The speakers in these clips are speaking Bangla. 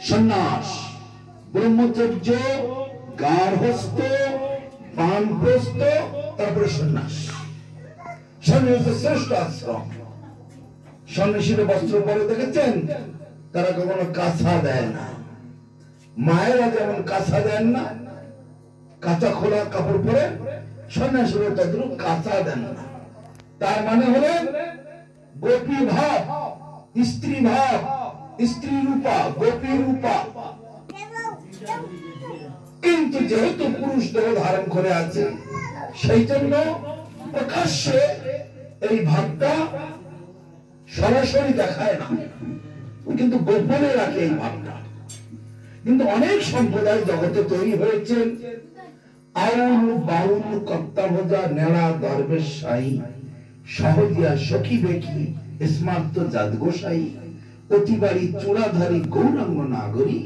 সন্ন্যাস, ব্রহ্মচর্য, গার্হস্থ, বানপ্রস্থ, তারপরে সন্ন্যাস। সন্ন্যাস শ্রেষ্ঠ আশ্রম। সন্ন্যাসীরা বস্ত্র পরে দেখেছেন, তারা কখনো কাঁথা দেয় না। মায়েরা যেমন কাঁথা দেন না, কাঁচা খোলা কাপড় পরে, সন্ন্যাসীরা তাদের কাঁথা দেন না। তার মানে হলো গোপী ভাব, স্ত্রী ভাব, স্ত্রী রূপা, গোপী রূপা। কিন্তু যেহেতু পুরুষ দেহ ধারণ করে আছে, সেই জন্য প্রকাশ্যে এই ভাবটা সরাসরি দেখায় না, কিন্তু গোপনে রাখে এই ভাবটা। কিন্তু অনেক সম্প্রদায় জগতে তৈরি হয়েছে, আউল বাউল কর্তা ভোজা নেড়া দরবেশ সাই, সহজিয়া সখী বেখি স্মার্ত জাত গোসাই, অতিবাড়ি চূড়াধারী গৌরাঙ্গ নাগরী,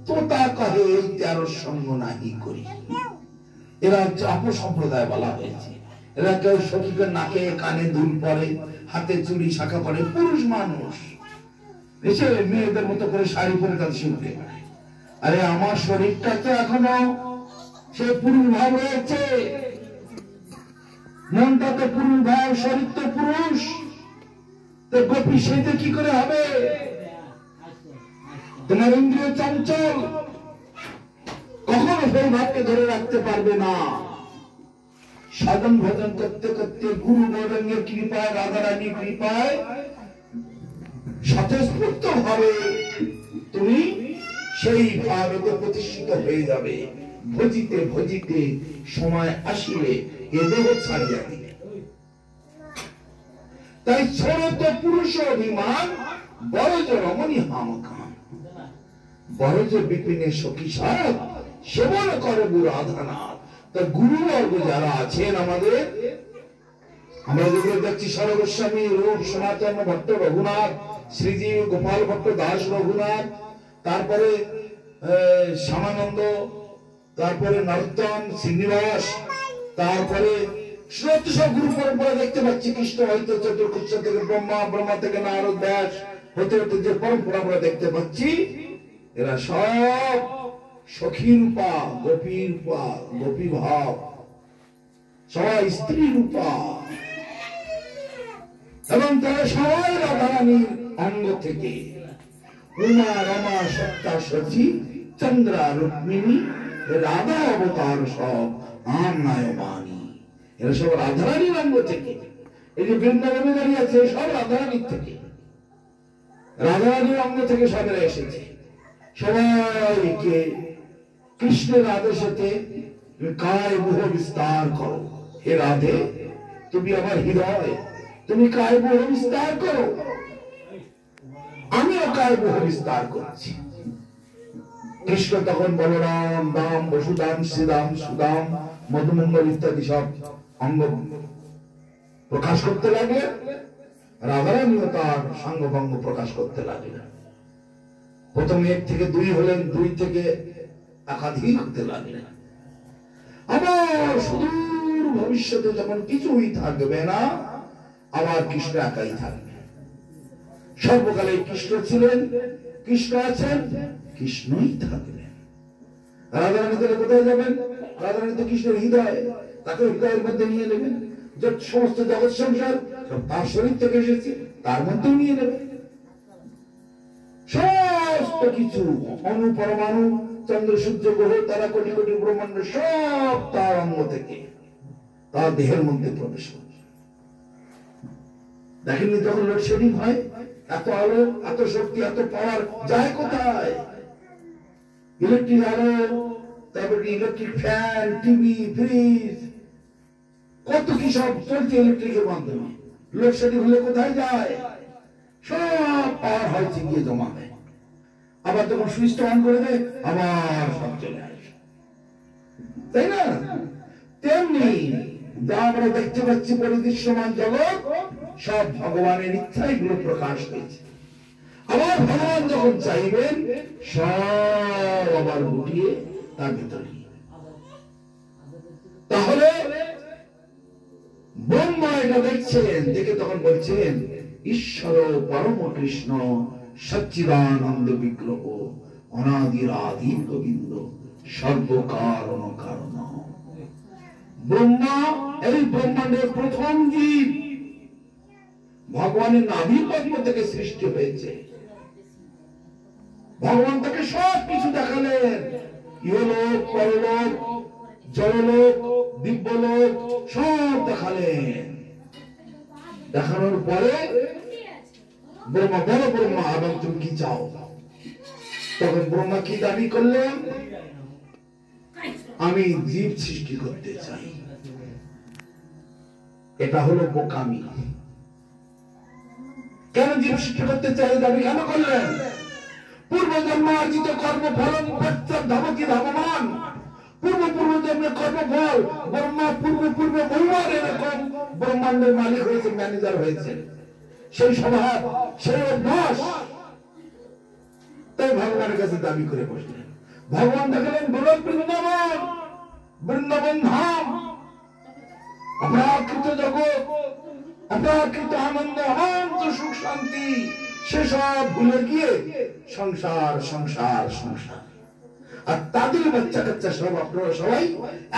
তোতা কহে এই 13 সঙ্গ নাহি করি। এরা হচ্ছে অপসম্প্রদায় বলা হয়েছে। এরা কেউ সখীকে নাকে কানে দুল পরে, হাতে চুড়ি শাখা পরে, পুরুষ মানুষ এসে মেয়েদের মতো করে শাড়ি পরে তাদের শুনতে পারে। আরে আমার শরীরটা তো এখনো সে পুরুষ ভাব রয়েছে, মনটা তো পুরুষ ভাব, শরীর তো পুরুষ, তো গোপী সেতে কি করে হবে? তোমার ইন্দ্রিয় চঞ্চল, কখনো সেই ভাবকে ধরে রাখতে পারবে না। সাধন ভজন করতে করতে গুরু গৌরাঙ্গের কৃপায়, রাধারানীর কৃপায় স্বতঃস্ফূর্ত ভাবে তুমি সেই ভাবেতে প্রতিষ্ঠিত হয়ে যাবে। ভজিতে ভজিতে সময় আসিলে এ দেহ ছাড়িয়া দিবে। তাই ছোট পুরুষ অভিমান, বড় যে রমণী হাম খান, বড় যে বিপিনে সখী সার, সেবন করে গুরু আধানাথ। তা গুরুবর্গ যারা আছেন আমাদের, আমরা যেগুলো দেখছি, সর্বস্বামী রূপ সনাতন ভট্ট রঘুনাথ, শ্রীজীব গোপাল ভট্ট দাস রঘুনাথ, তারপরে শ্যামানন্দ, তারপরে নরোত্তম শ্রীনিবাস, তারপরে সব গুরু পরম্পরা দেখতে পাচ্ছি। কৃষ্ণ হইতে চতুর্কৃষ্ণ থেকে ব্রহ্মা, ব্রহ্মা থেকে নারদ, ব্যাস হতে হতে যে পরম্পরা আমরা দেখতে পাচ্ছি, এরা সব সখী রূপা, গোপী রূপা, গোপী ভাব, সবাই স্ত্রী রূপা, এবং তারা সবাই রাধারানীর অঙ্গ থেকে। উমা রমা সত্তা সচি চন্দ্রা রুক্মিণী, রাধা অবতার সব আমনায়মানি, এরা সব রাধারানীর অঙ্গ থেকে। এই যে বৃন্দাবনে দাঁড়িয়ে আছে, সব রাধারানীর থেকে, রাধারানীর অঙ্গ থেকে সবেরা এসেছে। সবাইকে কৃষ্ণের আদেশেতে কায় মোহ বিস্তার করো। হে রাধে, তুমি আমার হৃদয়, তুমি কায় মোহ বিস্তার করো, আমিও কায় মোহ বিস্তার করছি। কৃষ্ণ তখন বলরাম, দাম, বসুদাম, শ্রীদাম, সুদাম, মধুমঙ্গল ইত্যাদি সব অঙ্গ প্রকাশ করতে লাগে। রাধারানীও তার সাঙ্গভঙ্গ প্রকাশ করতে লাগলেন। প্রথমে 1 থেকে 2 হলেন, 2 থেকে একাধিক হতে লাগলেন। আবার সুদূর ভবিষ্যতে যখন কিছুই থাকবে না, আবার কৃষ্ণ একাই থাকবে। সর্বকালে কৃষ্ণ ছিলেন, কৃষ্ণ আছেন, কৃষ্ণই থাকবেন। রাধারানী তাহলে কোথায় যাবেন? রাধারানী তো কৃষ্ণের হৃদয়, তাকে হৃদয়ের মধ্যে নিয়ে নেবেন। যে সমস্ত জগৎ সংসার তার শরীর থেকে এসেছে, তার মধ্যেও নিয়ে নেবেন। সমস্ত কিছু, অণু পরমাণু, চন্দ্র সূর্য গ্রহ তারা, কোটি কোটি ব্রহ্মাণ্ড, সব তার অঙ্গ থেকে তার দেহের মধ্যে প্রবেশ করছে। দেখেননি যখন লোডশেডিং হয়, এত আলো, এত শক্তি, এত পাওয়ার যায় কোথায়? ইলেকট্রিক আলো, তারপরে ইলেকট্রিক ফ্যান, টিভি, ফ্রিজ, কত কি সব চলছে ইলেকট্রিকের মাধ্যমে। লোডশেডিং হলে কোথায় যায়? সব পাওয়ার হয়েছে গিয়ে জমা হয়। আবার যখন সুইচটা অন করে দেয়, আবার সব চলে আসে, তাই না? তেমনি যা আমরা দেখতে পাচ্ছি পরিদৃশ্যমান জগৎ, সব ভগবানের ইচ্ছায় এগুলো প্রকাশ হয়েছে। আবার ভগবান যখন চাইবেন, সব আবার গুটিয়ে তার ভিতরে। তাহলে ব্রহ্মা এটা দেখছেন, দেখে তখন বলছেন, ঈশ্বর পরম কৃষ্ণ সচ্চিদানন্দ বিগ্রহ অনাদির আদি গোবিন্দ সর্বকারণ কারণ। ব্রহ্মা এই ব্রহ্মাণ্ডের প্রথম জীব, ভগবানের নাভি পদ্ম থেকে সৃষ্টি হয়েছে। ভগবান তাকে সব কিছু দেখালেন, ইহলোক পরলোক জললোক দিব্যলোক সব দেখালেন। দেখানোর পরে ব্রহ্মা বড় ব্রহ্মা আবার তুমি কি চাও? তখন ব্রহ্মা কি দাবি করলেন? আমি জীব সৃষ্টি করতে চাই। এটা হলো বোকামি। কেন জীব সৃষ্টি করতে চাই দাবি কেন করলেন? পূর্ব জন্ম অর্জিত কর্ম ফলন ধাবকি ধাবমান, পূর্ব পূর্ব জন্মের কর্মফল। ব্রহ্মা পূর্বে বহুবার এরকম ব্রহ্মাণ্ডের মালিক হয়েছে, ম্যানেজার হয়েছে। সেই স্বভাব, সেই অভ্যাস, তাই ভগবানের কাছে দাবি করে বসলেন। ভগবান দেখালেন গোলক বৃন্দাবন, বৃন্দাবন ধাম, অপ্রাকৃত জগৎ, অপ্রাকৃত আনন্দ, অনন্ত সুখ শান্তি, সেসব ভুলে গিয়ে সংসার সংসার সংসার। আর তাদের বাচ্চা কাচ্চা সব আপনারা সবাই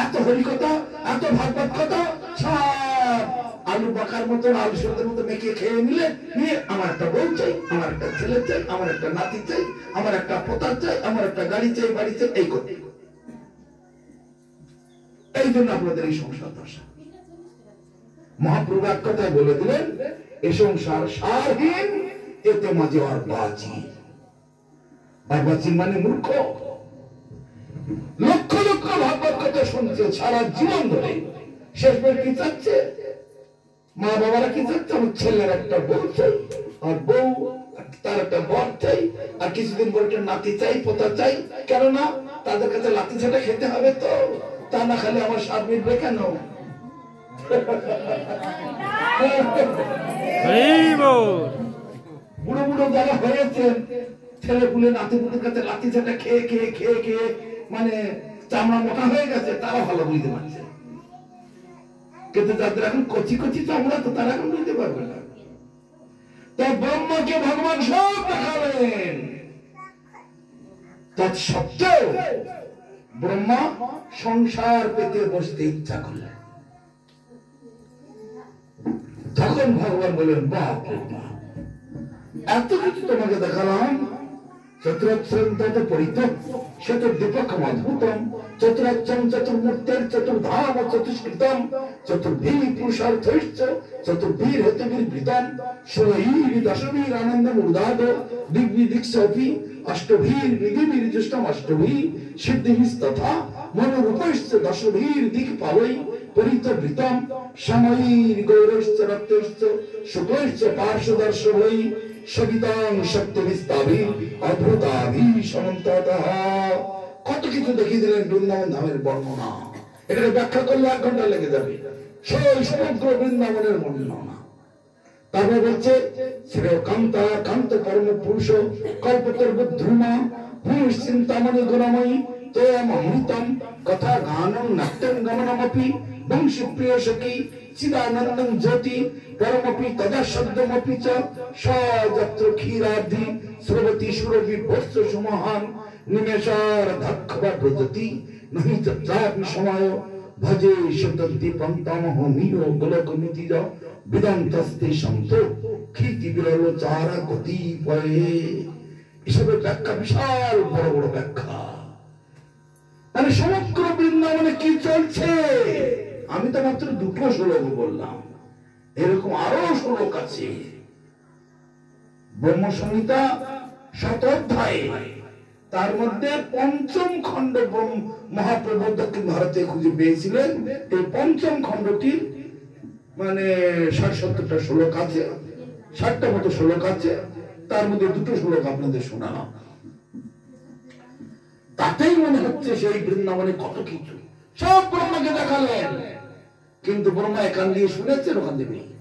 এত হরিকথা, এত ভাগবত কথা সব আলু পাকার মতন, আলু সেদ্ধের মতো মেখে খেয়ে নিলে, নিয়ে আমার একটা বউ চাই, আমার একটা ছেলে চাই, আমার একটা নাতি চাই, আমার একটা পোতা চাই, আমার একটা গাড়ি চাই, বাড়ি চাই, এই করতে। এই জন্য আপনাদের এই সংসার দশা। মহাপ্রভু এক কথায় বলে দিলেন, এ সংসার সারহীন, এতে মাঝে আর বাঁচি। আর বাঁচি মানে মূর্খ। লক্ষ লক্ষ ভাগবত কথা শুনছে সারা জীবন ধরে, শেষবার কি চাচ্ছে? মা বাবারা কি চাচ্ছে? আমার ছেলের একটা বউ চাই, আর বউ তার একটা বর চাই, আর কিছুদিন পর একটা নাতি চাই, পোতা চাই। কেননা তাদের কাছে লাঠি ছাটা খেতে হবে, তো তা না খেলে আমার স্বাদ মিটবে কেন? বুড়ো বুড়ো যারা হয়েছেন, ছেলে পুলে নাতি পুলের কাছে লাঠি ছাটা খেয়ে খেয়ে খেয়ে খেয়ে মানে চামড়া মোটা হয়ে গেছে, তারা ভালো বুঝতে পারছে। কিন্তু যাদের এখন কচি কচি চামড়া, তো তারা এখন বুঝতে পারবে না। তাই ব্রহ্মাকে ভগবান সব দেখালেন। তৎসত্ত্বেও ব্রহ্মা সংসার পেতে বসতে ইচ্ছা করলেন। তখন ভগবান বললেন, বাপ রে বাপ, এত কিছু তোমাকে দেখালাম, চতুর্মূর্তের চতুর্ধাম চতুষ্কৃতম চতুর্ভীর পুরুষার্থৈশ্চ চতুর্ভীর হেতুর্বৃতম ষোলভীর দশভীর আনন্দম উদাদ দিগ্বিদিক্ষপি অষ্টভীর বিধিবীর জ্যেষ্ঠম অষ্টভী সিদ্ধিস্তথা মনোরূপৈশ্চ দশভীর দিক্পালৈ পরিতবৃতম সময়ীর গৌরৈশ্চ রক্তৈশ্চ শুক্লৈশ্চ পার্শ্বদর্শভৈ সবিতাং শক্তিবিস্তাভি অদ্ভুতাভি সমন্ততঃ। কত কিছু দেখিয়ে দিলেন বৃন্দাবন ধামের বর্ণনা। এটাকে ব্যাখ্যা করলে 1 ঘন্টা লেগে যাবে, সেই সমগ্র বৃন্দাবনের বর্ণনা। তারপর বলছে, শ্রেয় কান্তা কান্ত পরম পুরুষ কল্পতর্ব ধ্রুমা পুরুষ চিন্তামণি গুণময়ী তমৃতম কথা গানম নাট্যম গমনমপি বংশী প্রিয় সখী চিদানন্দম জ্যোতি পরমপি তদা শব্দমপি চ সযত্র ক্ষীরাব্ধি স্রবতী সুরভি বৎস সুমহান নিমেষার ধাক্ষবা প্রজতি নহি তত্রাপি সময় ভজে শতদ্দি পন্তমহমিও গোলকমিতিজ বিদন্তস্তে সন্ত ক্ষিতি বিরল চারা গতি পয়ে। এসবের ব্যাখ্যা বিশাল বড় বড় ব্যাখ্যা। মানে সমগ্র বৃন্দাবনে কি চলছে, আমি তো মাত্র 2টো শ্লোক বললাম, এরকম আরো শ্লোক আছে। ব্রহ্ম সংহিতা 7 অধ্যায়, তার মধ্যে 5ম খণ্ড মহাপ্রভু দক্ষিণ ভারতে খুঁজে পেয়েছিলেন। এই 5ম খণ্ডটির মানে 60-70টা শ্লোক আছে, 60টা মতো শ্লোক আছে। তার মধ্যে 2টো শ্লোক আপনাদের শোনালাম। তাতেই মনে হচ্ছে সেই বৃন্দাবনে কত কিছু সব ব্রহ্মাকে দেখালেন। কিন্তু ব্রহ্মা এখান দিয়ে শুনেছেন, ওখান দিয়ে বেরিয়ে।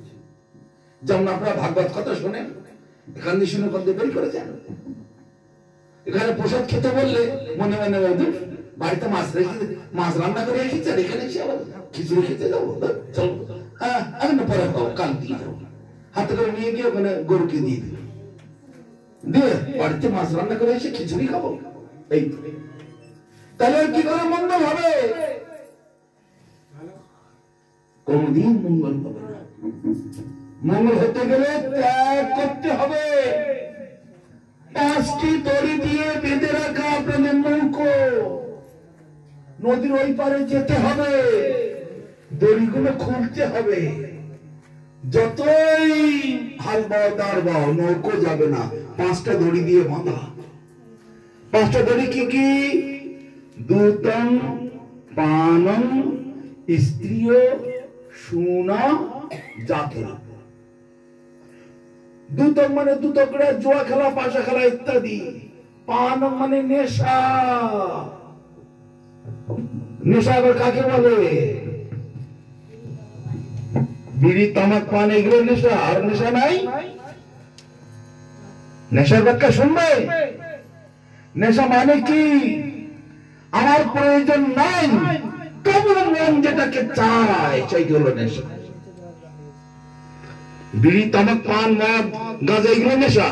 যেমন আপনারা ভাগবত কথা শোনেন, এখান দিয়ে শুনে ওখান দিয়ে বের করেছেন। এখানে প্রসাদ খেতে বললে মনে মনে বলবেন, বাড়িতে মাছ রান্না করে রেখেছে, এখানে এসে আবার খিচুড়ি খেতে যাবো, চলো হ্যাঁ আমি না পরে খাবো, কাল দিয়ে যাবো। হাতে করে নিয়ে গিয়ে ওখানে গরুকে দিয়ে দিল, দিয়ে বাড়িতে মাছ রান্না করে এসে খিচুড়ি খাবো, এই তাহলে কি করে মঙ্গল হবে? কোনদিন মঙ্গল হবে না। মঙ্গল হতে গেলে ত্যাগ করতে হবে। 5টি দড়ি দিয়ে বেঁধে রাখা আপনাদের নৌকো, নদীর ওই পারে যেতে হবে, দড়িগুলো খুলতে হবে। যতই হাল বাও দাঁড় বাও, নৌকো যাবে না। 5টা দড়ি দিয়ে বাঁধা। 5টা দড়ি কি কি? দূতং পানং স্ত্রীয় সুনা জাতরা। দূতক মানে দূতকরা জুয়া খেলা, পাশা খেলা ইত্যাদি। পান মানে নেশা। নেশা আবার কাকে বলে? বিড়ি, তামাক, পান এগুলো নেশা। আর নেশা নাই? নেশার ব্যাখ্যা শুনবে? নেশা মানে কি? আমার প্রয়োজন নাই, তবু মন যেটাকে চায় সেই হলো নেশা। বিড়ি, তামাক, পান, মদ, গাঁজা এগুলো নেশা।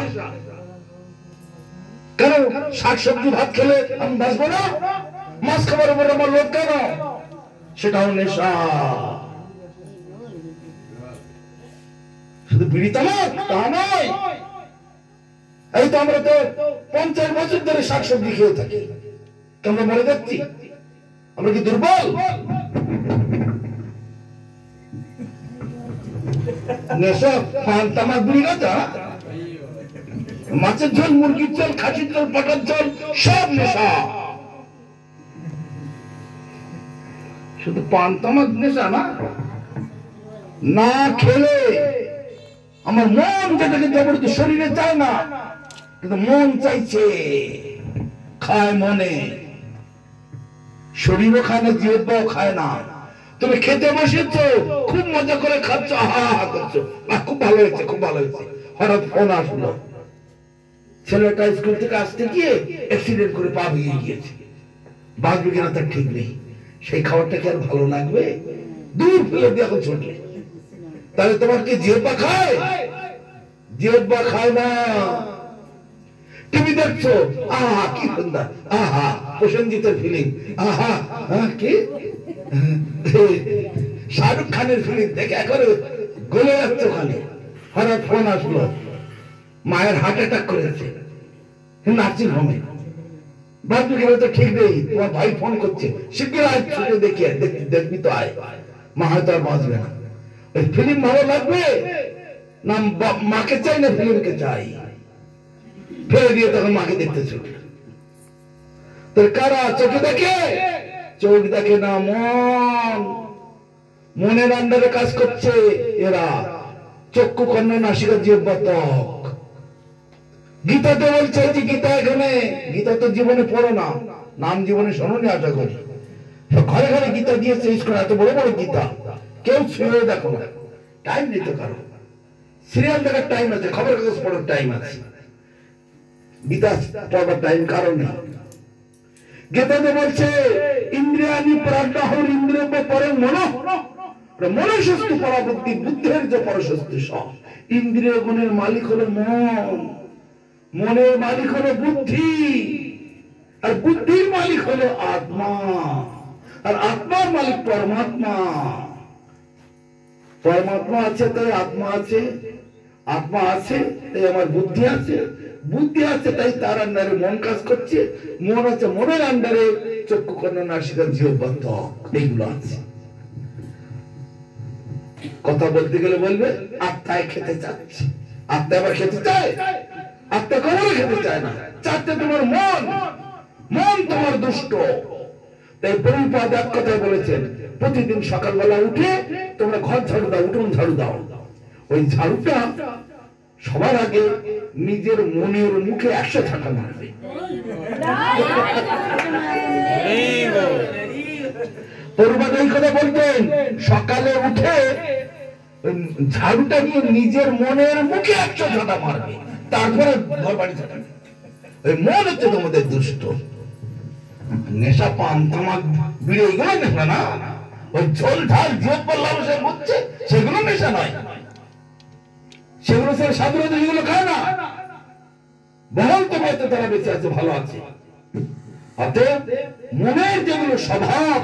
কেন? শাকসবজি ভাত খেলে আমি বাঁচবো না? মাছ খাবার উপর আমার লোভ কেন? সেটাও নেশা। শুধু বিড়ি, তামাক তা নয়। এই তো আমরা তো 50 বছর ধরে শাকসবজি খেয়ে থাকি, আমরা মরে যাচ্ছি। আমরা কি দুর্বল? নেশা পান, তামাক, বিড়ি, গাঁজা, মাছের ঝোল, মুরগির ঝোল, খাসির ঝোল, পাটার ঝোল, সব নেশা। শুধু পান তামাক নেশা না। না খেলে আমার মন যেটাকে জবরদস্তি শরীরে চায় না, কিন্তু মন চাইছে, খায় মনে। শরীরও খায় না, জিহ্বাও খায় না। তুমি খেতে বসেছো, খুব মজা করে খাচ্ছ, হা হা করছো, খুব ভালো হয়েছে, খুব ভালো হয়েছে। হঠাৎ ফোন আসলো, ছেলেটা স্কুল থেকে আসতে গিয়ে অ্যাক্সিডেন্ট করে পা ভেঙে গিয়েছে, বাঁচবে কিনা তার ঠিক নেই। সেই খাবারটা কি আর ভালো লাগবে? দূর ফেলে দিয়ে এখন ছুটলে। তাহলে তোমার কি জিহ্বা খায়? জিহ্বা খায় না। টিভি দেখছো, আহা কি সুন্দর, আহা প্রসেনজিতের ফিলিং, আহা কি শাহরুখ খানের ফিলিং দেখে একেবারে গলে যাচ্ছে ওখানে। হঠাৎ ফোন আসলো, মায়ের হার্ট অ্যাটাক করেছে, নার্সিং হোমে, বাঁচবে কিনা তো ঠিক নেই। তোমার ভাই ফোন করছে, শিগগির আয়, ছুটে দেখিয়ে দেখবি তো আয়, মা হয়তো আর বাঁচবে না। ওই ফিল্ম ভালো লাগবে না মাকে চাই না ফিল্মকে চাই? ফেলে দিয়ে তখন মাকে দেখতে ছুটল। তোর কারা চোখে দেখে? চোখ দেখে না, মন। মনের আন্ডারে কাজ করছে এরা। চক্ষু, কর্ণ, নাসিকা, জিহ্বা, ত্বক। গীতাতে বলছে যে গীতা এখানে, গীতা তো জীবনে পড়ো না, নাম জীবনে শোনোনি আশা করি। ঘরে ঘরে গীতা দিয়েছে স্কুলে, এত বড় বড় গীতা, কেউ শুনে দেখো না। টাইম দিতে পারো, সিরিয়াল দেখার টাইম আছে, খবর কাগজ পড়ার টাইম আছে, গীতা পড়ার টাইম কারণ নেই। গীতাতে বলছে ইন্দ্রিয়ানি প্রাজ্ঞাহুর ইন্দ্রিয় পরে মন, মনসস্তু পরাবুদ্ধি, বুদ্ধের যে পরশস্তু সব। ইন্দ্রিয় গুণের মালিক হলো মন, মনের মালিক হলো বুদ্ধি, আর বুদ্ধির মালিক হলো আত্মা, আর আত্মার মালিক পরমাত্মা। পরমাত্মা আছে তাই আত্মা আছে, আত্মা আছে তাই আমার বুদ্ধি আছে, বুদ্ধি আছে তাই তার আন্ডারে মন কাজ করছে, মন আছে মনের আন্ডারে চক্ষু, কর্ণ, নাসিকা, জিহ্বা, ত্বক, এইগুলো আছে। কথা বলতে গেলে বলবে আত্মায় খেতে চাচ্ছে, আত্মা আবার খেতে চায়? আত্মা কখনো খেতে চায় না, চাচ্ছে তোমার মন। মন তোমার দুষ্ট। তাই প্রভুপাদ এক কথায় বলেছেন, প্রতিদিন সকালবেলা উঠে তোমরা ঘর ঝাড়ু দাও, উঠোন ঝাড়ু দাও। ওই ঝাড়ুটা সবার আগে নিজের মনের মুখে 100 ঝাঁটা মারবে। প্রভুপাদ এই কথা বলতেন, সকালে উঠে ঝাড়ুটা নিয়ে নিজের মনের মুখে 100 ঝাঁটা মারবে, তারপরে ঘর বাড়ি ঝাঁটা। ওই মন হচ্ছে তোমাদের দুষ্ট। নেশা, পান, তামাক, বিড়ি এগুলো নেশা না। ওই ঝোল ঝাল জিহ্বার লালসা হচ্ছে, সেগুলো নেশা নয়। সেগুলো সে সাধারণত এগুলো খায় না। বহল তো তারা বেঁচে আছে, ভালো আছে। অতএব মনের যেগুলো স্বভাব,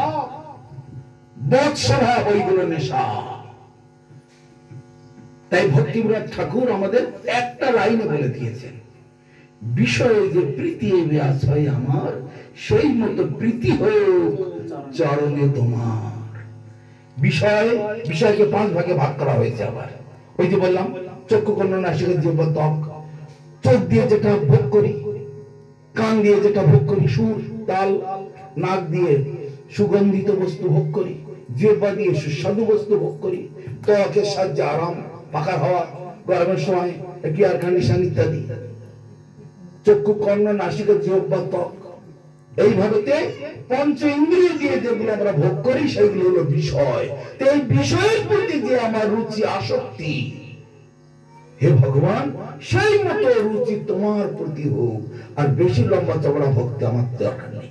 বদ স্বভাব, ওইগুলো নেশা। তাই ভক্তিবিনোদ ঠাকুর আমাদের একটা লাইনে বলে দিয়েছেন, বিষয়ে যে প্রীতি ব্যাস হয় আমার, সেই মতো প্রীতি হয়ে চরণে তোমার। বিষয়কে 5 ভাগে ভাগ করা হয়েছে। আবার ওই যে বললাম, চক্ষু কর্ণ নাসিকা জিহ্বা ত্বক, চোখ দিয়ে যেটা ভোগ করি, কান দিয়ে যেটা ভোগ করি সুর তাল, নাক দিয়ে সুগন্ধিত বস্তু ভোগ করি, জিহ্বা দিয়ে সুস্বাদু বস্তু ভোগ করি, ত্বকের সাহায্যে আরাম, পাখার হাওয়া, গরমের সময় এয়ার কন্ডিশন ইত্যাদি। চক্ষু কর্ণ নাসিকা জিহ্বা ত্বক, এইভাবে পঞ্চ ইন্দ্রিয় দিয়ে যেগুলো আমরা ভোগ করি সেগুলো হলো বিষয়। এই বিষয়ের প্রতি যে আমার রুচি আসক্তি, হে ভগবান সেই মতো রুচি তোমার প্রতি হোক। আর বেশি লম্বা চওড়া ভক্তি আমার দরকার নেই।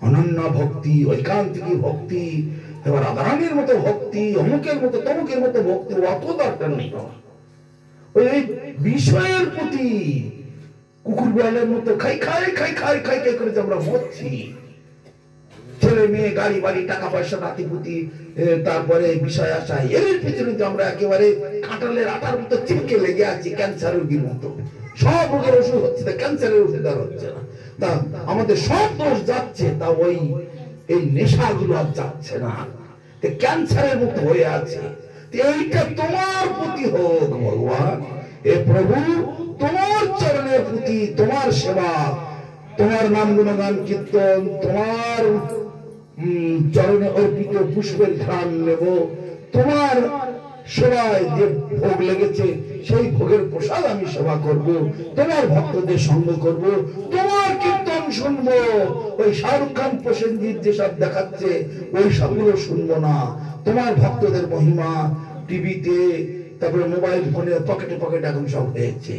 অনন্য ভক্তি, ঐকান্তিক ভক্তি, এবার রাধারানীর মতো ভক্তি, অমুকের মতো তমুকের মতো ভক্তি অত দরকার নেই। ওই বিষয়ের প্রতি কুকুর বিড়ালের মতো খাই খাই খাই খাই খাই খাই করে আমরা মরছি। ছেলে মেয়ে, গাড়ি বাড়ি, টাকা পয়সা, নাতিপুতি, তারপরে বিষয় আশায়, এর পিছনে আমরা একেবারে কাঁঠালের আটার মতো চিপকে লেগে আছি, ক্যান্সার রোগীর মতো। সব রোগের ওষুধ হচ্ছে, ক্যান্সারের ওষুধ আর হচ্ছে না। তা আমাদের সব দোষ যাচ্ছে, তা ওই এই নেশাগুলো আর যাচ্ছে না, ক্যান্সারের মতো হয়ে আছে। এইটা তোমার প্রতি হোক ভগবান। এ প্রভু তোমার চরণের প্রতি, তোমার সেবা, তোমার নাম গুণগান কীর্তন, তোমার চরণে অর্পিত পুষ্পের ঘ্রাণ নেব, তোমার সেবায় যে ভোগ লেগেছে সেই ভোগের প্রসাদ আমি সেবা করব, তোমার ভক্তদের সঙ্গ করব, তোমার কীর্তন শুনবো। ওই শাহরুখ খান, প্রসেনজিৎ যেসব দেখাচ্ছে ওই সবগুলো শুনবো না। তোমার ভক্তদের মহিমা টিভিতে, তারপরে মোবাইল ফোনে পকেটে পকেটে এখন সব হয়েছে।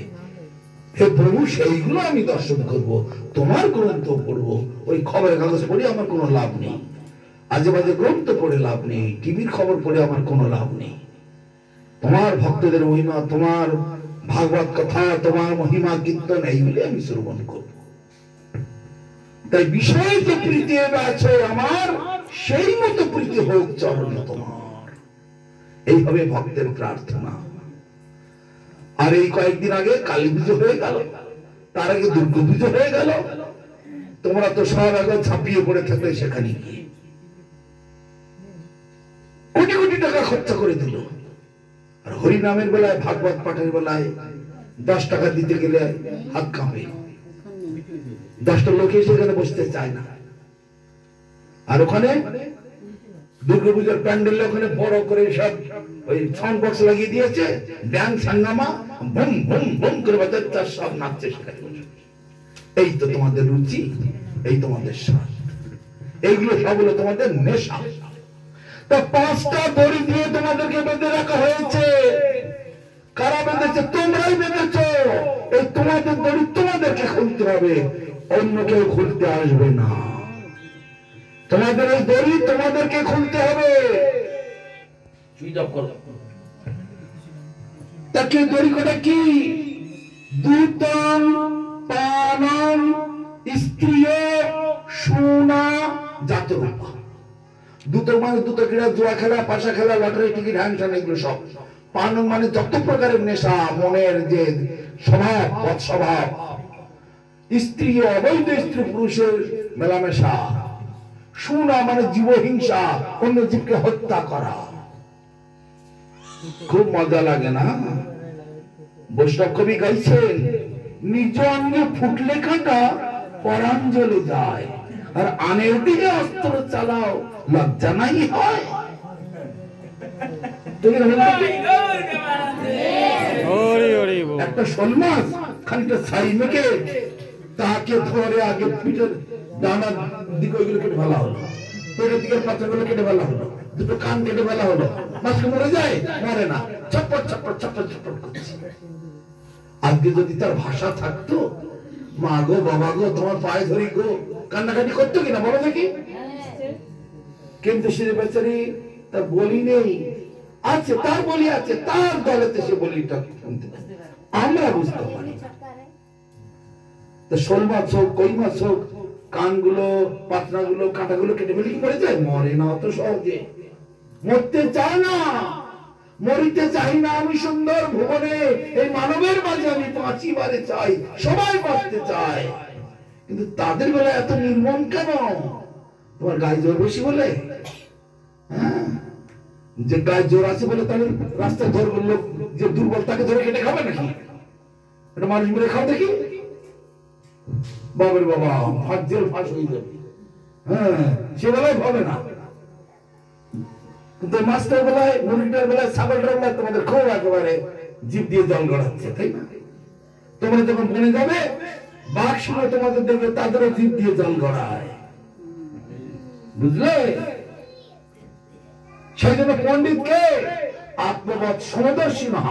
হে প্রভু সেইগুলো আমি দর্শন করব, তোমার গ্রন্থ পড়বো। ওই খবরের কাগজ পড়ে আমার কোনো লাভ নেই, আজে বাজে গ্রন্থ পড়ে লাভ নেই, টিভির খবর পড়ে আমার কোনো লাভ নেই। তোমার ভক্তদের মহিমা, তোমার ভাগবত কথা, তোমার মহিমা কীর্তন, এইগুলি আমি শ্রবণ করব। তাই বিষয়ে যে প্রীতি আছে আমার, সেই মতো প্রীতি হোক চরণে তোমার। এইভাবে ভক্তের প্রার্থনা। আর এই কয়েকদিন আগে কালী পুজো হয়ে গেল, তার আগে দুর্গা পুজো হয়ে গেল। তোমরা তো সব আগে ছাপিয়ে পড়ে থাকলে সেখানে গিয়ে কোটি কোটি টাকা খরচা করে দিল। আর হরিনামের বেলায়, ভাগবত পাঠের বেলায় 10 টাকা দিতে গেলে হাত কাঁপে। 10টা লোক এসে এখানে বসতে চায় না। আর ওখানে দুর্গাপূজার প্যান্ডেল ওখানে বড় করে সব ওই সাউন্ড বক্স লাগিয়ে দিয়েছে, ড্যান্স হাঙ্গামা, বুম বুম বুম করে বাজাচ্ছে, সব নাচছে সেখানে। এই তো তোমাদের রুচি, এই তোমাদের স্বাদ, এইগুলো সব হলো তোমাদের নেশা। তা 5টা দড়ি দিয়ে তোমাদেরকে বেঁধে রাখা হয়েছে। কারা বেঁধেছে? তোমরাই বেঁধেছ। এই তোমাদের দড়ি তোমাদেরকে খুলতে হবে, অন্য কেউ খুলতে আসবে না। তোমাদের এই দড়ি তোমাদেরকে খুলতে হবে। তাকে দড়ি কটা কি? দুতম পানম স্ত্রীয় সোনা জাতরূপা। দুটো মানে দুটো ক্রীড়া, জুয়া খেলা, পাশা খেলা, লটারি টিকিট, হ্যাংশন, এগুলো সব। পান মানে যত প্রকারের নেশা, মনের যে স্বভাব, বদ স্বভাব, স্ত্রী অবৈধ স্ত্রী পুরুষের মেলামেশা। সুনা মানে জীবহিংসা, অন্য জীবকে হত্যা করা। খুব মজা লাগে না? বৈষ্ণব কবি গাইছেন, নিজ অঙ্গে ফুটলে কাঁটা পরাঞ্জলি যায়, আর আনের দিকে অস্ত্র চালাও লজ্জা নাই হয়। একটা শোল মাছ খানিকটা ছাই মেখে তাকে ধরে আগে পিঠের ডানার দিকে ওইগুলো কেটে ফেলা হলো, পেটের দিকের পাতাগুলো কেটে ফেলা হলো, দুটো কান কেটে ফেলা হলো। মাছকে মরে যায়? মরে না, ছটপট ছটপট ছটপট ছটপট করছে। আজকে যদি তার ভাষা থাকতো, মা গো বাবা গো তোমার পায়ে ধরি গো, কান্নাকাটি করতো কিনা বলো দেখি? কিন্তু সে বেচারি তার বলি নেই, আছে তার বলি আছে, তার দলেতে সে বলিটা শুনতে আমরা বুঝতে পারি। শোল মাছ হোক, কই মাছ হোক, কানগুলো, পাতনাগুলো, কাঁটাগুলো কেটে ফেলে কি মরে যায়? মরে না অত সহজে। মরতে চায় না, মরিতে চাই না আমি সুন্দর ভুবনে, এই মানবের মাঝে আমি বাঁচিবারে চাই, সবাই বাঁচতে চায়। কিন্তু তাদের বেলায় এত নির্মম কেন? তোমার গায়ে জোর বেশি বলে? হ্যাঁ, যে গায়ে জোর আছে বলে তাহলে রাস্তায় ধরবো লোক যে দুর্বল তাকে ধরে কেটে খাবে নাকি? এটা মানুষ মেরে খাও দেখি, বাবার বাবা ফাঁস জেল ফাঁস হয়ে যাবে। হ্যাঁ, সে বেলায় হবে না, কিন্তু মাছটার বেলায়, মুরগিটার বেলায়, ছাগলটার বেলায় তোমাদের খুব একেবারে জিভ দিয়ে জল গড়াচ্ছে, তাই না? তোমরা যখন বনে যাবে, বাঘ সময় তোমাদের দেখবে তাদেরও জিভ দিয়ে জল গড়ায়, বুঝলে? সেই জন্য পণ্ডিতকে আত্মবোধ সমদর্শী না,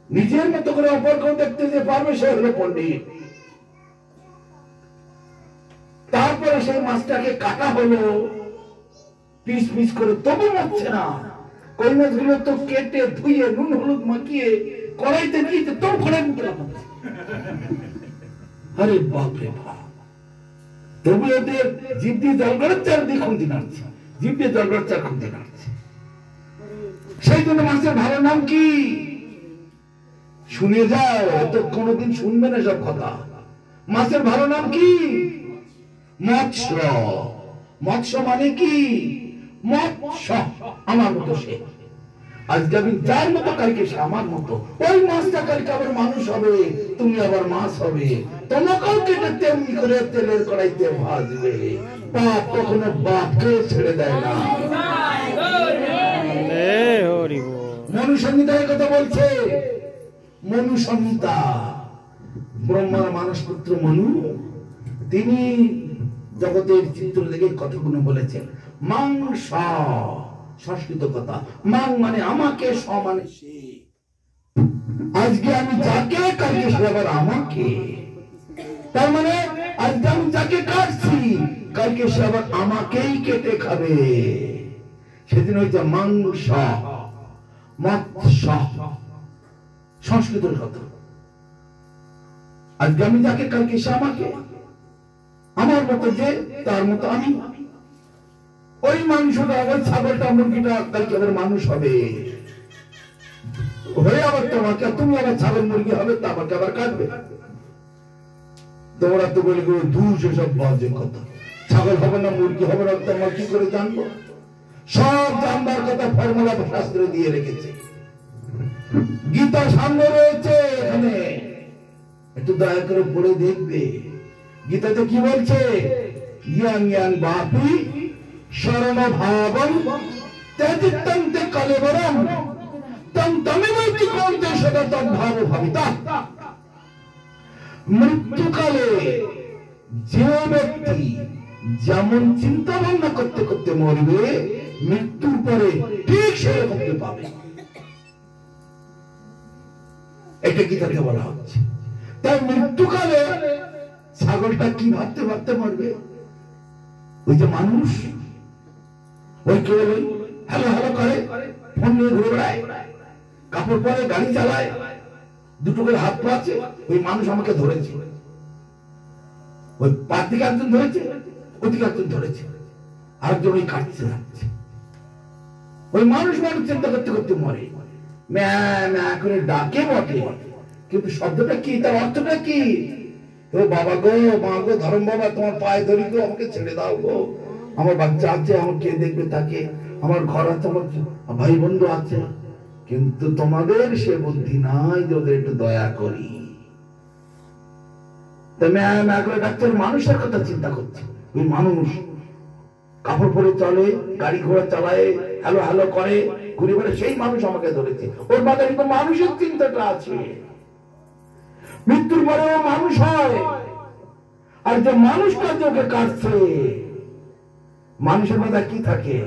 নিজের মতো করে অপরকেও দেখতে যে পারবে সে হলো পণ্ডিত। তারপরে সেই মাছটাকে কাটা হলো পিস পিস করে, তবু মরছে না। কই মাছগুলো তো কেটে ধুয়ে নুন হলুদ মাখিয়ে কড়াইতে দিয়েছে, তবু কড়াই মুখে লাগাচ্ছে। আরে বাপ রে বাপ, তবু ওদের জিভ দিয়ে জল গড়াচ্ছে আর দিয়ে খুন্তি নাড়ছে, জিভ দিয়ে জল গড়াচ্ছে আর খুন্তি নাড়ছে। সেই জন্য মাছের ভালো নাম কি? শুনে যাও, তো কোনোদিন শুনবে না সব কথা। মাছের ভালো নাম কি? মৎস্য। মৎস্য মানে কি? মৎস্য, আমার মতো সে। আজকে আমি যার মতো, কালকে সে আমার মতো। ওই মাছটা কালকে আবার মানুষ হবে, তুমি আবার মাছ হবে। তোমাকেও কেটে তেমনি করে তেলের কড়াইতে ভাজবে। বাপ কখনো বাপকে ছেড়ে দেয় না। মনু সংহিতায় কথা বলছে, মনু সংহিতা। ব্রহ্মার মানস পুত্র মনু, তিনি জগতের চিত্র দেখে কথাগুলো বলেছেন। মাং সা, সংস্কৃত কথা, মাং মানে আমাকে, স মানে সে। আজকে আমি যাকে, কালকে সে আবার আমাকে। তার মানে আজকে আমি যাকে কাটছি, কালকে সে আবার আমাকেই কেটে খাবে। সেদিন হয়েছে মাং সা, মৎস্য, সংস্কৃতের কথা। আজকে আমি যাকে, কালকে সে আমাকে। আমার মতো যে, তার মতো আমি। ওই মাংসটা, ওই ছাগলটা, মুরগিটা কালকে আবার মানুষ হবে, হয়ে আবার তোমাকে, তুমি আবার ছাগল মুরগি হবে, তা আমাকে আবার কাটবে। তোমরা তো বলে গেলো দূর সেসব বাজে কথা। ছাগল হবে না, মুরগি হবে না, তোমরা কি করে জানবো? সব জানবার কথা ফর্মুলা শাস্ত্রে দিয়ে রেখেছে। গীতা সামনে রয়েছে, এখানে একটু দয়া করে পড়ে দেখবে। গীতাতে কি বলছে? ইয়াং ইয়াং বাপি শরণ ভাবম ত্যাজিতন্তে কলেবরম তম তমেবৈতি কন্তে সদা তদ্ভাব ভাবিতা। মৃত্যুকালে যে ব্যক্তি যেমন চিন্তা ভাবনা করতে করতে মরবে, মৃত্যুর পরে ঠিক সেরকম পাবে। এটা গীতাতে বলা হচ্ছে। তাই মৃত্যুকালে ছাগলটা কি ভাবতে ভাবতে মরবে? ওই যে মানুষ, ওই কেউ হ্যালো হ্যালো করে, ফোন নিয়ে ঘুরে বেড়ায়, কাপড় পরে, গাড়ি চালায়, দুটো করে হাত পা আছে। ওই মানুষ আমাকে ধরেছে, ওই পার দিকে একজন ধরেছে, ওদিকে একজন ধরেছে, আরেকজন ওই কাটছে যাচ্ছে। ওই মানুষ মানুষ চিন্তা করতে করতে মরে, ম্যা ম্যা করে ডাকে বটে, কিন্তু শব্দটা কি, তার অর্থটা কি? ও বাবা গো, মা গো, ধর্ম বাবা, তোমার পায়ে ধরি গো, আমাকে ছেড়ে দাও গো। আমার বাচ্চা আছে, আমার কে দেখবে তাকে, আমার ঘর আছে, আমার ভাই বন্ধু আছে, কিন্তু তোমাদের সে বুদ্ধি নাই যে ওদের একটু দয়া করি। ডাক্তার মানুষের কথা চিন্তা করছে। ওই মানুষ কাপড় পরে চলে, গাড়ি ঘোড়া চালায়, হ্যালো হ্যালো করে, ঘুরে বেড়ে, সেই মানুষ আমাকে ধরেছে। ওর মাথায় কিন্তু মানুষের চিন্তাটা আছে। মৃত্যুর পরেও মানুষ হয়, আর যে মানুষটা চোখে কাটছে, মানুষের মাথায় কি থাকে?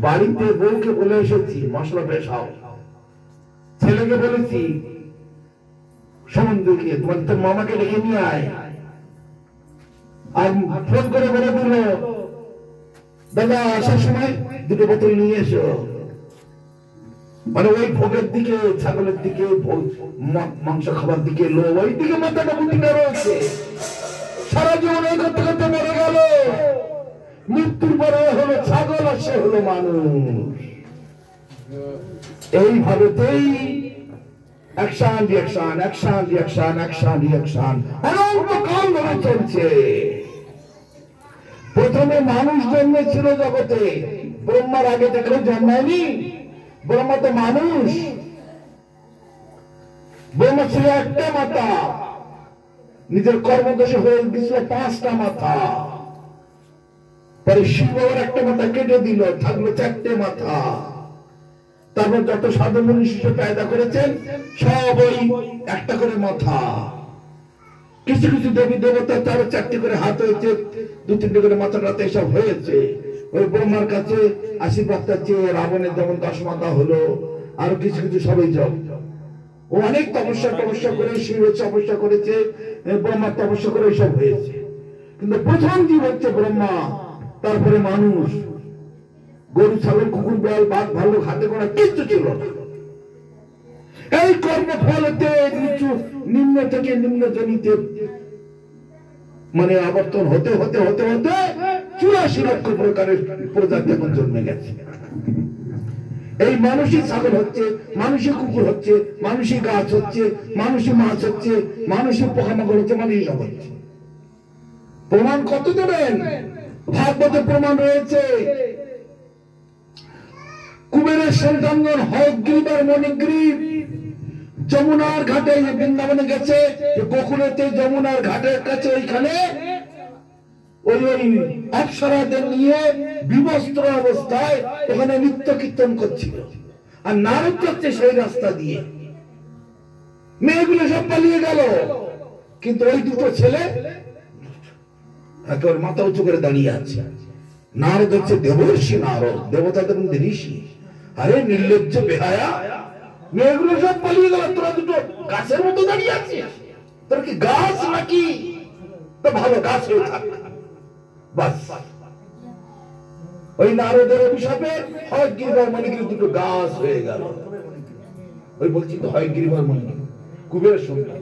বাড়িতে বউকে বলে এসেছি মশলা পেশাও, ছেলেকে বলেছি সমুদ্রকে, তোমার তোর মামাকে ডেকে নিয়ে আয়, আর ফোন করে বলে দিল দাদা আসার সময় দুটো বোতল নিয়ে এসো। মানে ওই ভোগের দিকে, ছাগলের দিকে, মাংস খাবার দিকে, ওই দিকে মাথাটা বুদ্ধিটা রয়েছে। সারা জীবনে মৃত্যুর পরে হলো ছাগল আর সে হলো মানুষ। এইভাবেতেই action reaction action reaction action reaction অনন্তকাল ধরে চলছে। প্রথমে মানুষ জন্মেছিল জগতে, ব্রহ্মার আগে থেকে জন্মায়নি। ব্রহ্মা তো মানুষ, ব্রহ্মা ছিল একটা মাথা, নিজের কর্মদোষে হয়ে গেছিল 5টা মাথা। পরে শিব একটা মাথা কেটে দিল, থাকলো 4টে মাথা। তারপর যত সাধু মুনি শিষ্য পয়দা করেছেন সব ওই একটা করে মাথা। কিছু কিছু দেবী দেবতা তারও 4টে করে হাত হয়েছে, 2-3টে করে মাথা রাতে সব হয়েছে। ওই ব্রহ্মার কাছে আশীর্বাদ চাচ্ছে, রাবণের যেমন 10 মাথা হলো, আর কিছু কিছু সবই জব। ও অনেক তপস্যা করে, শিব তপস্যা করেছে, ব্রহ্মা তপস্যা করে সব হয়েছে। কিন্তু প্রথম জীব হচ্ছে ব্রহ্মা, তারপরে মানুষ। গরু ছাগল কুকুর বেল বাঘ ভাল্লুক হাতে গোনা কিচ্ছু ছিল না। এই কর্মফলতে নিম্ন থেকে নিম্ন জনিতে মানে আবর্তন হতে হতে হতে হতে 84 লক্ষ প্রকারের প্রজাতি এখন জন্মে গেছে। এই মানুষই ছাগল হচ্ছে, মানুষই কুকুর হচ্ছে, মানুষই গাছ হচ্ছে, মানুষই মাছ হচ্ছে, মানুষই পোকামাকড় হচ্ছে, মানুষই সব হচ্ছে। প্রমাণ কত দেবেন? ভাগবতে প্রমাণ রয়েছে। কুবেরের সন্তানগণ হয়গ্রীব আর মণিগ্রীব যমুনার ঘাটে বৃন্দাবনে গেছে, গোকুলেতে যমুনার ঘাটের কাছে ওইখানে ওই অপ্সরাদের নিয়ে বিবস্ত্র অবস্থায় ওখানে নৃত্য কীর্তন করছিল। আর নারদ যাচ্ছে সেই রাস্তা দিয়ে, মেয়েগুলো সব পালিয়ে গেল, কিন্তু ওই দুটো ছেলে একেবারে মাথা উঁচু করে দাঁড়িয়ে আছে। নারদ হচ্ছে দেবর্ষি নারদ, দেবতাদের মধ্যে ঋষি। আরে নির্লজ্জ বেহায়া, মেয়েগুলো সব পালিয়ে গেল, তোরা দুটো গাছের মতো দাঁড়িয়ে আছিস। তোর কি গাছ নাকি? তো ভালো গাছ হয়ে থাক। বাস ওই নারদের অভিশাপে হয়গ্রীব আর মণিগ্রীব দুটো গাছ হয়ে গেল। ওই বলছি তো হয়গ্রীব আর মণিগ্রীব কুবেরের সঙ্গে।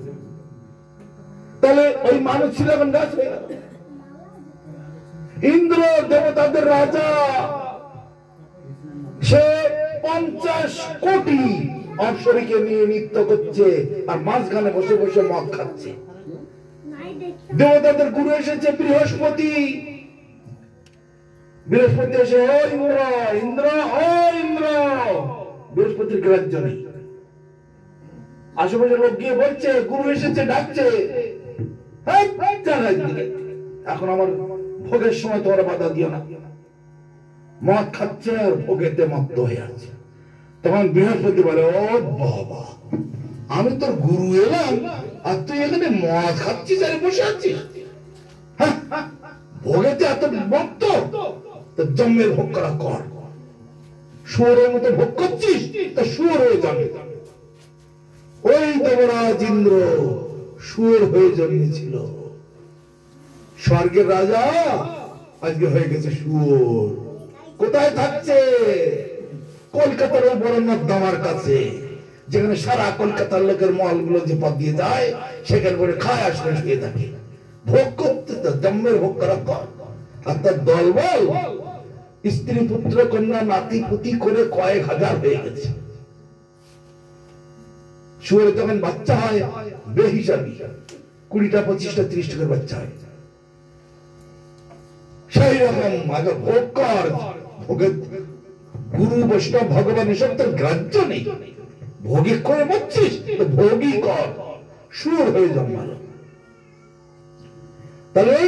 তাহলে ওই মানুষ ছিল এখন গাছ হয়ে গেল। ইন্দ্র দেবতাদের রাজা, সে 50 কোটি অপ্সরীকে নিয়ে নৃত্য করছে আর মাঝখানে বসে বসে মদ খাচ্ছে। দেবতাদের গুরু এসেছে বৃহস্পতি। বৃহস্পতি এসে ও ইন্দ্র, ইন্দ্র ও ইন্দ্র। বৃহস্পতির গ্রাহ্য নেই। আশেপাশে লোক গিয়ে বলছে গুরু এসেছে, ডাকছে। এখন আমার ভোগের সময় তোমরা বাধা দিও না। মদ খাচ্ছে আর ভোগেতে মত্ত হয়ে আছে। তখন বৃহস্পতি বলে ও বাবা, আমি তোর গুরু এলাম আর তুই এখানে মদ খাচ্ছিস আর বসে আছিস? ভোগেতে এত মত্ত, জন্মের ভোগ করা কর। শুয়োরের মতো ভোগ করছিস তা শুয়োর হয়ে যাবে। ওই দেবরাজ ইন্দ্র শুয়োর হয়ে জন্মেছিল। স্বর্গের রাজা আজকে হয়ে গেছে শুয়োর। কোথায় থাকছে? কলকাতার ওই বড় নর্দমার কাছে, যেখানে সারা কলকাতার লোকের মহলগুলো যে পথ দিয়ে যায়, সেখানে করে খায় আসলে শুয়ে থাকে। ভোগ করতে জন্মের ভোগ করা কর। আর তার দলবল স্ত্রী পুত্র কন্যা নাতি পুতি করে কয়েক হাজার হয়ে গেছে। শুয়োরে যখন বাচ্চা হয় বেহিসাবি 20টা 25টা 30টা করে বাচ্চা হয়। সেই রকম আগে ভোগ কর। ভোগের গুরু বৈষ্ণব ভগবান এসব তোর গ্রাহ্য নেই। ভোগে করে মরছিস তো ভোগই কর। শুয়োর হয়ে জন্মালো। তাহলে